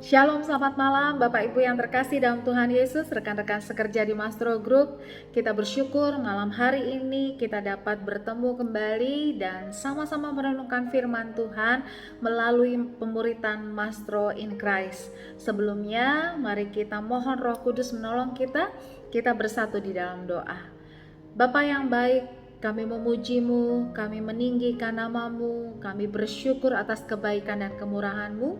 Shalom, selamat malam Bapak Ibu yang terkasih dalam Tuhan Yesus, rekan-rekan sekerja di Mastro Group. Kita bersyukur malam hari ini kita dapat bertemu kembali dan sama-sama merenungkan firman Tuhan melalui pemuritan Mastro in Christ. Sebelumnya, mari kita mohon Roh Kudus menolong kita bersatu di dalam doa. Bapa yang baik, kami memuji-Mu, kami meninggikan nama-Mu, kami bersyukur atas kebaikan dan kemurahan-Mu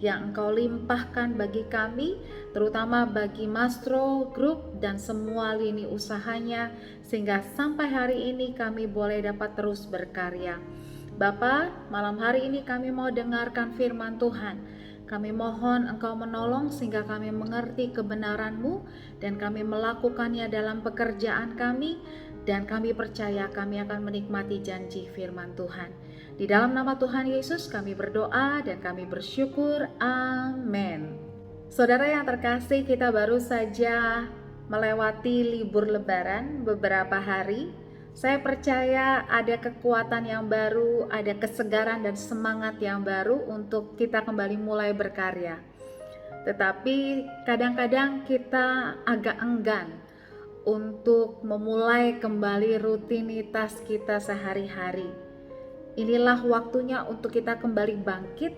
yang Engkau limpahkan bagi kami, terutama bagi Mastro Group dan semua lini usahanya, sehingga sampai hari ini kami boleh dapat terus berkarya. Bapa, malam hari ini kami mau dengarkan firman Tuhan. Kami mohon Engkau menolong sehingga kami mengerti kebenaran-Mu dan kami melakukannya dalam pekerjaan kami, dan kami percaya kami akan menikmati janji firman Tuhan. Di dalam nama Tuhan Yesus kami berdoa dan kami bersyukur. Amin. Saudara yang terkasih, kita baru saja melewati libur Lebaran beberapa hari. Saya percaya ada kekuatan yang baru, ada kesegaran dan semangat yang baru untuk kita kembali mulai berkarya. Tetapi kadang-kadang kita agak enggan untuk memulai kembali rutinitas kita sehari-hari. Inilah waktunya untuk kita kembali bangkit,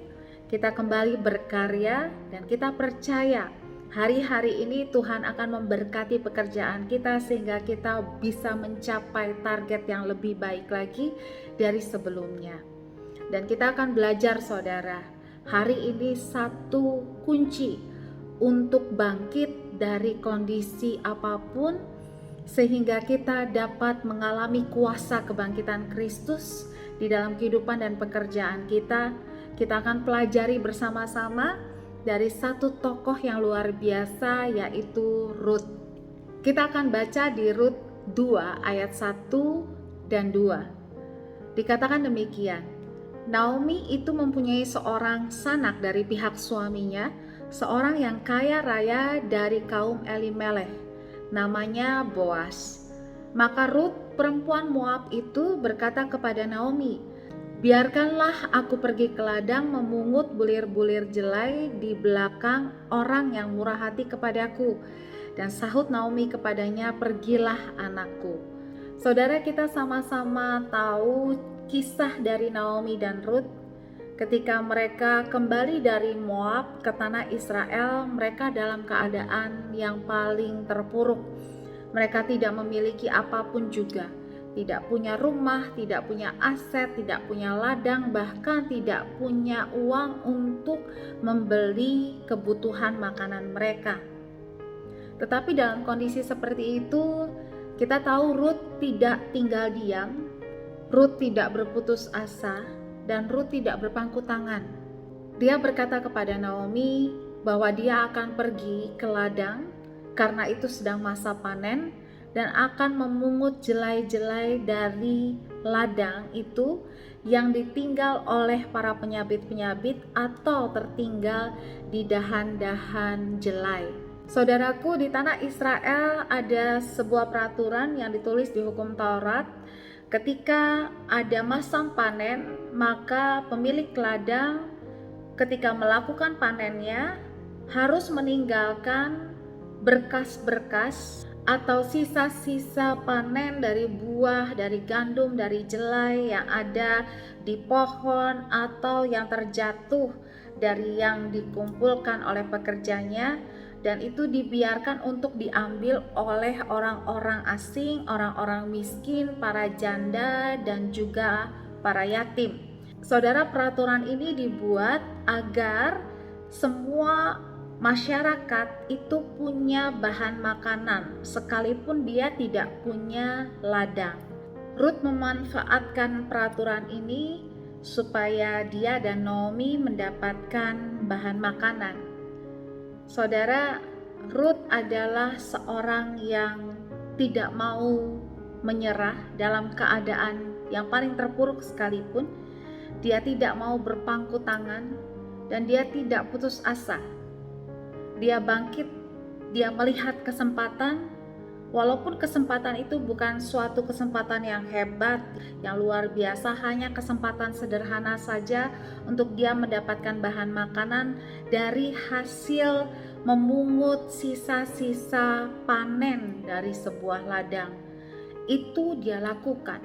kita kembali berkarya, dan kita percaya hari-hari ini Tuhan akan memberkati pekerjaan kita sehingga kita bisa mencapai target yang lebih baik lagi dari sebelumnya. Dan kita akan belajar, saudara, hari ini satu kunci untuk bangkit dari kondisi apapun sehingga kita dapat mengalami kuasa kebangkitan Kristus di dalam kehidupan dan pekerjaan kita. Kita akan pelajari bersama-sama dari satu tokoh yang luar biasa, yaitu Rut. Kita akan baca di Rut 2 ayat 1 dan 2. Dikatakan demikian, Naomi itu mempunyai seorang sanak dari pihak suaminya, seorang yang kaya raya dari kaum Elimelech, namanya Boas. Maka Rut, perempuan Moab itu berkata kepada Naomi, biarkanlah aku pergi ke ladang memungut bulir-bulir jelai di belakang orang yang murah hati kepadaku. Dan sahut Naomi kepadanya, pergilah anakku. Saudara, kita sama-sama tahu kisah dari Naomi dan Rut. Ketika mereka kembali dari Moab ke tanah Israel, mereka dalam keadaan yang paling terpuruk. Mereka tidak memiliki apapun juga. Tidak punya rumah, tidak punya aset, tidak punya ladang, bahkan tidak punya uang untuk membeli kebutuhan makanan mereka. Tetapi dalam kondisi seperti itu, kita tahu Rut tidak tinggal diam, Rut tidak berputus asa, dan Rut tidak berpangku tangan. Dia berkata kepada Naomi bahwa dia akan pergi ke ladang karena itu sedang masa panen, dan akan memungut jelai-jelai dari ladang itu yang ditinggal oleh para penyabit-penyabit atau tertinggal di dahan-dahan jelai. Saudaraku, di tanah Israel ada sebuah peraturan yang ditulis di hukum Taurat. Ketika ada masa panen, maka pemilik ladang ketika melakukan panennya harus meninggalkan berkas-berkas atau sisa-sisa panen dari buah, dari gandum, dari jelai yang ada di pohon atau yang terjatuh dari yang dikumpulkan oleh pekerjanya, dan itu dibiarkan untuk diambil oleh orang-orang asing, orang-orang miskin, para janda, dan juga para yatim. Saudara, peraturan ini dibuat agar semua masyarakat itu punya bahan makanan sekalipun dia tidak punya ladang. Rut memanfaatkan peraturan ini supaya dia dan Naomi mendapatkan bahan makanan. Saudara, Rut adalah seorang yang tidak mau menyerah dalam keadaan yang paling terpuruk sekalipun. Dia tidak mau berpangku tangan dan dia tidak putus asa. Dia bangkit, dia melihat kesempatan Walaupun kesempatan itu bukan suatu kesempatan yang hebat, yang luar biasa, hanya kesempatan sederhana saja untuk dia mendapatkan bahan makanan dari hasil memungut sisa-sisa panen dari sebuah ladang. Itu dia lakukan.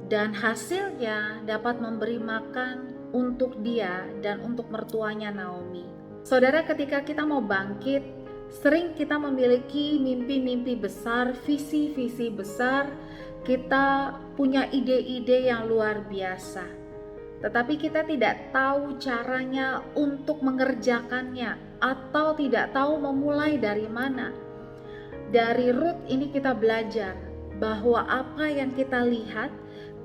Dan hasilnya dapat memberi makan untuk dia dan untuk mertuanya Naomi. Saudara, ketika kita mau bangkit, sering kita memiliki mimpi-mimpi besar, visi-visi besar, kita punya ide-ide yang luar biasa. Tetapi kita tidak tahu caranya untuk mengerjakannya atau tidak tahu memulai dari mana. Dari Ruth ini kita belajar bahwa apa yang kita lihat,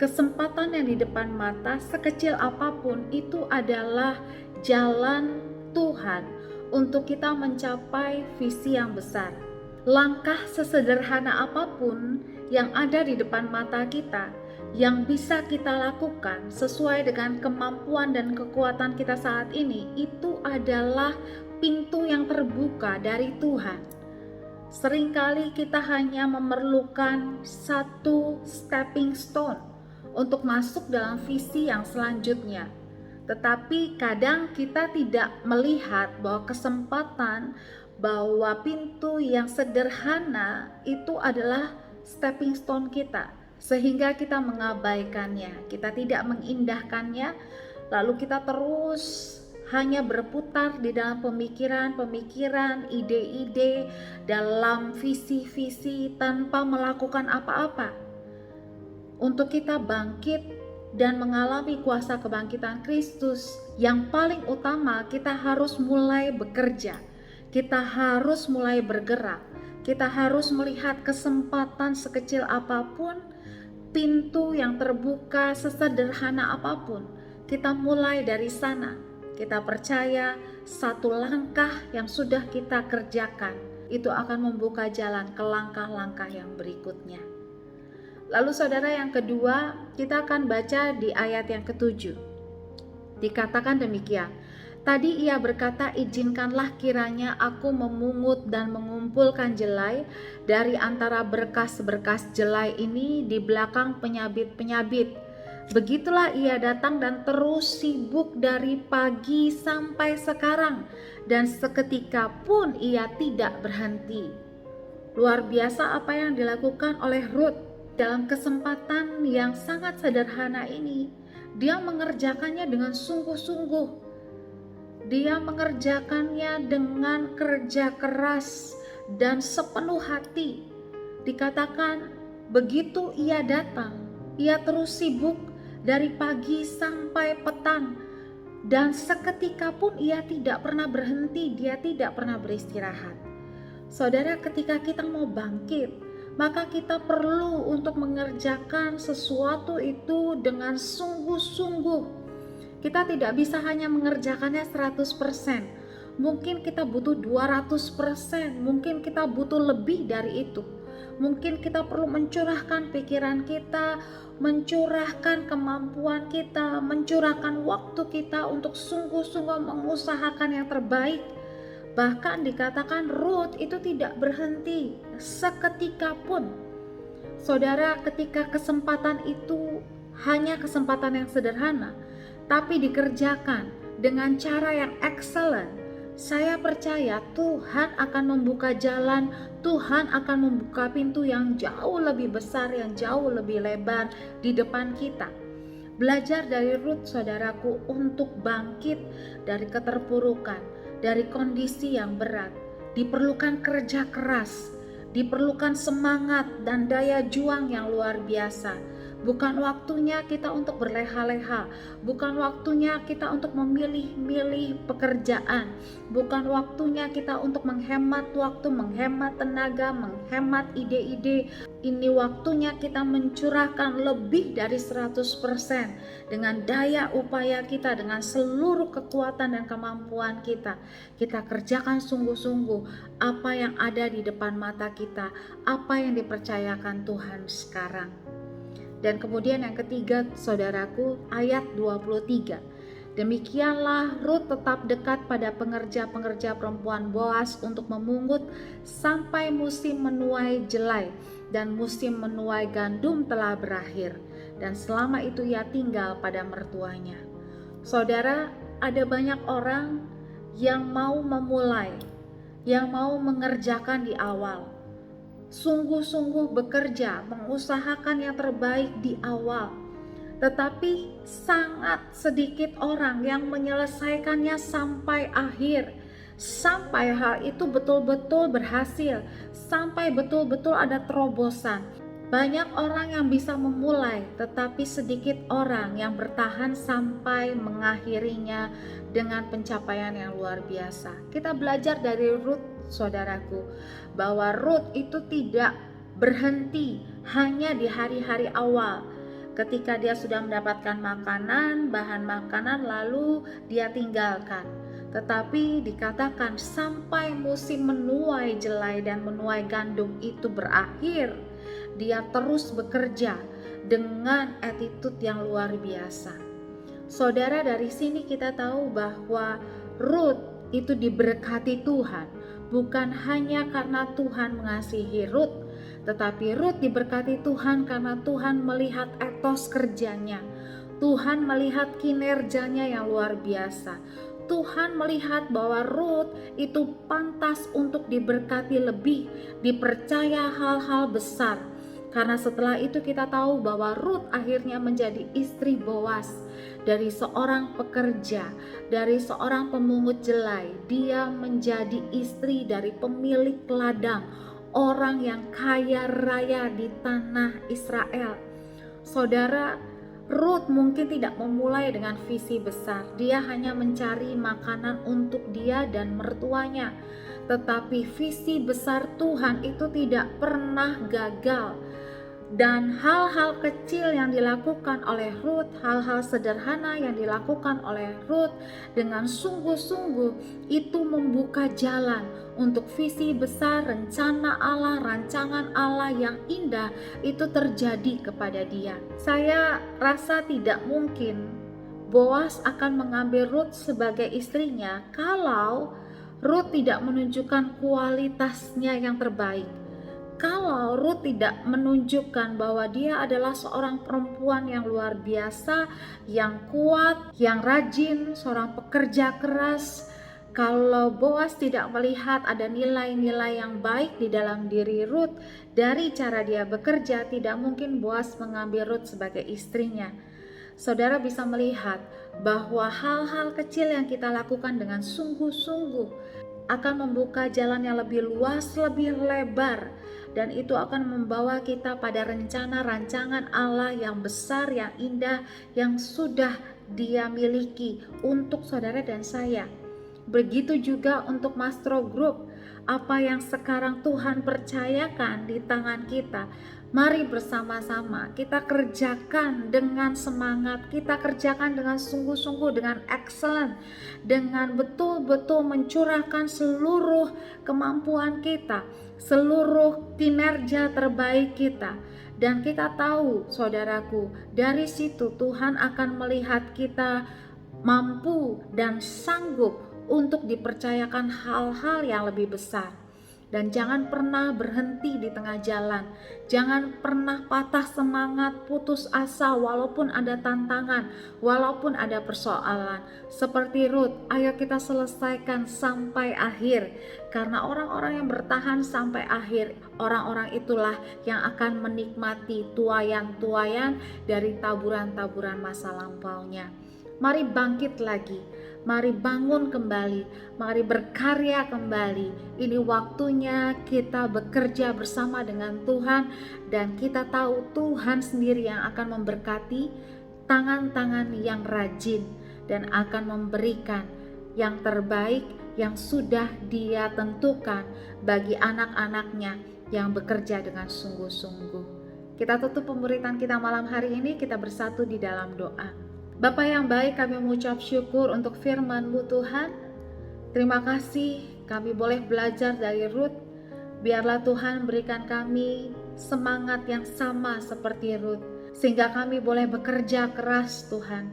kesempatan yang di depan mata sekecil apapun itu adalah jalan Tuhan untuk kita mencapai visi yang besar. Langkah sesederhana apapun yang ada di depan mata kita, yang bisa kita lakukan sesuai dengan kemampuan dan kekuatan kita saat ini, itu adalah pintu yang terbuka dari Tuhan. Seringkali kita hanya memerlukan satu stepping stone untuk masuk dalam visi yang selanjutnya. Tetapi kadang kita tidak melihat bahwa kesempatan, bahwa pintu yang sederhana itu adalah stepping stone kita, sehingga kita mengabaikannya, kita tidak mengindahkannya, lalu kita terus hanya berputar di dalam pemikiran, ide-ide, dalam visi-visi tanpa melakukan apa-apa. Untuk kita bangkit dan mengalami kuasa kebangkitan Kristus, yang paling utama kita harus mulai bekerja, kita harus mulai bergerak, kita harus melihat kesempatan sekecil apapun, pintu yang terbuka sesederhana apapun, kita mulai dari sana. Kita percaya satu langkah yang sudah kita kerjakan itu akan membuka jalan ke langkah-langkah yang berikutnya. Lalu saudara, yang kedua, kita akan baca di ayat yang ke-7. Dikatakan demikian, tadi ia berkata, izinkanlah kiranya aku memungut dan mengumpulkan jelai dari antara berkas-berkas jelai ini di belakang penyabit-penyabit. Begitulah ia datang dan terus sibuk dari pagi sampai sekarang, dan seketika pun ia tidak berhenti. Luar biasa apa yang dilakukan oleh Ruth. Dalam kesempatan yang sangat sederhana ini, dia mengerjakannya dengan sungguh-sungguh. Dia mengerjakannya dengan kerja keras dan sepenuh hati. Dikatakan begitu ia datang, ia terus sibuk dari pagi sampai petang, dan seketika pun ia tidak pernah berhenti, dia tidak pernah beristirahat. Saudara, ketika kita mau bangkit, maka kita perlu untuk mengerjakan sesuatu itu dengan sungguh-sungguh. Kita tidak bisa hanya mengerjakannya 100%. Mungkin kita butuh 200%, mungkin kita butuh lebih dari itu. Mungkin kita perlu mencurahkan pikiran kita, mencurahkan kemampuan kita, mencurahkan waktu kita untuk sungguh-sungguh mengusahakan yang terbaik. Bahkan dikatakan Ruth itu tidak berhenti seketika pun. Saudara, ketika kesempatan itu hanya kesempatan yang sederhana, tapi dikerjakan dengan cara yang excellent, saya percaya Tuhan akan membuka jalan, Tuhan akan membuka pintu yang jauh lebih besar, yang jauh lebih lebar di depan kita. Belajar dari Ruth, saudaraku, untuk bangkit dari keterpurukan, dari kondisi yang berat. Diperlukan kerja keras, diperlukan semangat dan daya juang yang luar biasa. Bukan waktunya kita untuk berleha-leha, bukan waktunya kita untuk memilih-milih pekerjaan, bukan waktunya kita untuk menghemat waktu, menghemat tenaga, menghemat ide-ide. Ini waktunya kita mencurahkan lebih dari 100% dengan daya upaya kita, dengan seluruh kekuatan dan kemampuan kita. Kita kerjakan sungguh-sungguh apa yang ada di depan mata kita, apa yang dipercayakan Tuhan sekarang. Dan kemudian yang ketiga, saudaraku, ayat 23. Demikianlah Rut tetap dekat pada pengerja-pengerja perempuan Boas untuk memungut sampai musim menuai jelai dan musim menuai gandum telah berakhir, dan selama itu ia tinggal pada mertuanya. Saudara, ada banyak orang yang mau memulai, yang mau mengerjakan di awal, sungguh-sungguh bekerja, mengusahakan yang terbaik di awal, tetapi sangat sedikit orang yang menyelesaikannya sampai akhir, sampai hal itu betul-betul berhasil, sampai betul-betul ada terobosan. Banyak orang yang bisa memulai, tetapi sedikit orang yang bertahan sampai mengakhirinya dengan pencapaian yang luar biasa. Kita belajar dari Rut, saudaraku, bahwa Rut itu tidak berhenti hanya di hari-hari awal. Ketika dia sudah mendapatkan makanan, bahan makanan, lalu dia tinggalkan. Tetapi dikatakan sampai musim menuai jelai dan menuai gandum itu berakhir, dia terus bekerja dengan attitude yang luar biasa. Saudara, dari sini kita tahu bahwa Rut itu diberkati Tuhan, bukan hanya karena Tuhan mengasihi Rut, tetapi Rut diberkati Tuhan karena Tuhan melihat etos kerjanya. Tuhan melihat kinerjanya yang luar biasa. Tuhan melihat bahwa Rut itu pantas untuk diberkati lebih, dipercaya hal-hal besar. Karena setelah itu kita tahu bahwa Rut akhirnya menjadi istri Boas. Dari seorang pekerja, dari seorang pemungut jelai, dia menjadi istri dari pemilik ladang, orang yang kaya raya di tanah Israel. Saudara, Rut mungkin tidak memulai dengan visi besar. Dia hanya mencari makanan untuk dia dan mertuanya. Tetapi visi besar Tuhan itu tidak pernah gagal. Dan hal-hal kecil yang dilakukan oleh Rut, hal-hal sederhana yang dilakukan oleh Rut dengan sungguh-sungguh itu membuka jalan untuk visi besar, rencana Allah, rancangan Allah yang indah itu terjadi kepada dia. Saya rasa tidak mungkin Boas akan mengambil Rut sebagai istrinya kalau Rut tidak menunjukkan kualitasnya yang terbaik. Kalau Rut tidak menunjukkan bahwa dia adalah seorang perempuan yang luar biasa, yang kuat, yang rajin, seorang pekerja keras, kalau Boas tidak melihat ada nilai-nilai yang baik di dalam diri Rut dari cara dia bekerja, tidak mungkin Boas mengambil Rut sebagai istrinya. Saudara bisa melihat bahwa hal-hal kecil yang kita lakukan dengan sungguh-sungguh akan membuka jalan yang lebih luas, lebih lebar, dan itu akan membawa kita pada rencana rancangan Allah yang besar, yang indah, yang sudah Dia miliki untuk saudara dan saya. Begitu juga untuk Mastro Group, apa yang sekarang Tuhan percayakan di tangan kita, mari bersama-sama kita kerjakan dengan semangat, kita kerjakan dengan sungguh-sungguh, dengan excellent, dengan betul-betul mencurahkan seluruh kemampuan kita, seluruh kinerja terbaik kita. Dan kita tahu, saudaraku, dari situ Tuhan akan melihat kita mampu dan sanggup untuk dipercayakan hal-hal yang lebih besar. Dan jangan pernah berhenti di tengah jalan. Jangan pernah patah semangat, putus asa walaupun ada tantangan, walaupun ada persoalan. Seperti Rut, ayo kita selesaikan sampai akhir. Karena orang-orang yang bertahan sampai akhir, orang-orang itulah yang akan menikmati tuayan-tuayan dari taburan-taburan masa lampaunya. Mari bangkit lagi, mari bangun kembali, mari berkarya kembali. Ini waktunya kita bekerja bersama dengan Tuhan, dan kita tahu Tuhan sendiri yang akan memberkati tangan-tangan yang rajin dan akan memberikan yang terbaik yang sudah Dia tentukan bagi anak-anaknya yang bekerja dengan sungguh-sungguh. Kita tutup pemberitaan kita malam hari ini, kita bersatu di dalam doa. Bapa yang baik, kami mengucap syukur untuk firman-Mu Tuhan. Terima kasih kami boleh belajar dari Rut. Biarlah Tuhan berikan kami semangat yang sama seperti Rut, sehingga kami boleh bekerja keras Tuhan.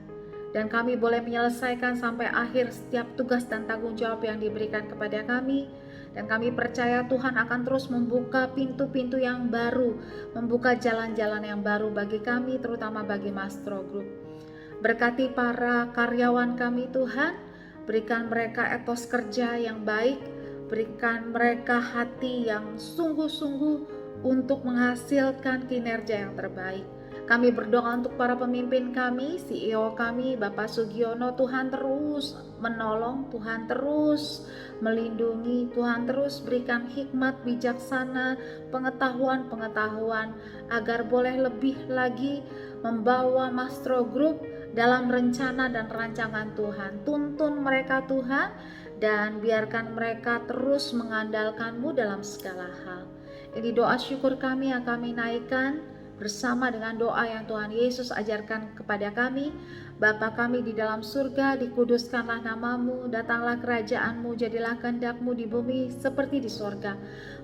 dan kami boleh menyelesaikan sampai akhir setiap tugas dan tanggung jawab yang diberikan kepada kami. Dan kami percaya Tuhan akan terus membuka pintu-pintu yang baru, membuka jalan-jalan yang baru bagi kami, terutama bagi Mastro Group. Berkati para karyawan kami Tuhan, berikan mereka etos kerja yang baik, berikan mereka hati yang sungguh-sungguh untuk menghasilkan kinerja yang terbaik. Kami berdoa untuk para pemimpin kami, CEO kami, Bapak Sugiono. Tuhan terus menolong, Tuhan terus melindungi, Tuhan terus berikan hikmat bijaksana, pengetahuan agar boleh lebih lagi membawa Mastro Group dalam rencana dan rancangan Tuhan. Tuntun mereka Tuhan, dan biarkan mereka terus mengandalkan-Mu dalam segala hal. Ini doa syukur kami yang kami naikkan bersama dengan doa yang Tuhan Yesus ajarkan kepada kami. Bapa kami di dalam surga, dikuduskanlah nama-Mu, datanglah kerajaan-Mu, jadilah kehendak-Mu di bumi seperti di surga.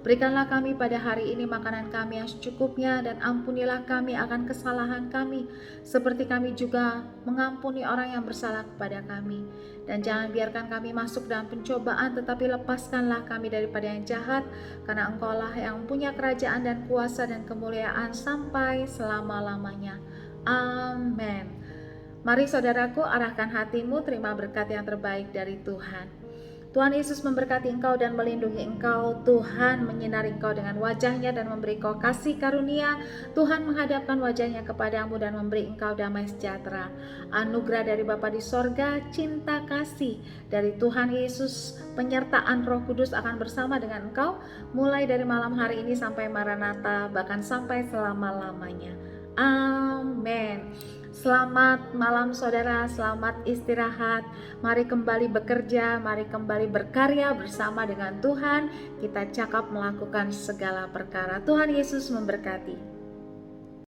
Berikanlah kami pada hari ini makanan kami yang secukupnya, dan ampunilah kami akan kesalahan kami, seperti kami juga mengampuni orang yang bersalah kepada kami. Dan jangan biarkan kami masuk dalam pencobaan, tetapi lepaskanlah kami daripada yang jahat, karena Engkau-lah yang punya kerajaan dan kuasa dan kemuliaan sampai selama-lamanya. Amin. Mari saudaraku, arahkan hatimu, terima berkat yang terbaik dari Tuhan. Tuhan Yesus memberkati engkau dan melindungi engkau. Tuhan menyinari engkau dengan wajah-Nya dan memberi engkau kasih karunia. Tuhan menghadapkan wajah-Nya kepadamu dan memberi engkau damai sejahtera. Anugerah dari Bapa di sorga, cinta kasih dari Tuhan Yesus, penyertaan Roh Kudus akan bersama dengan engkau mulai dari malam hari ini sampai Maranatha, bahkan sampai selama-lamanya. Amin. Selamat malam saudara, selamat istirahat. Mari kembali bekerja, mari kembali berkarya bersama dengan Tuhan. Kita cakap melakukan segala perkara. Tuhan Yesus memberkati.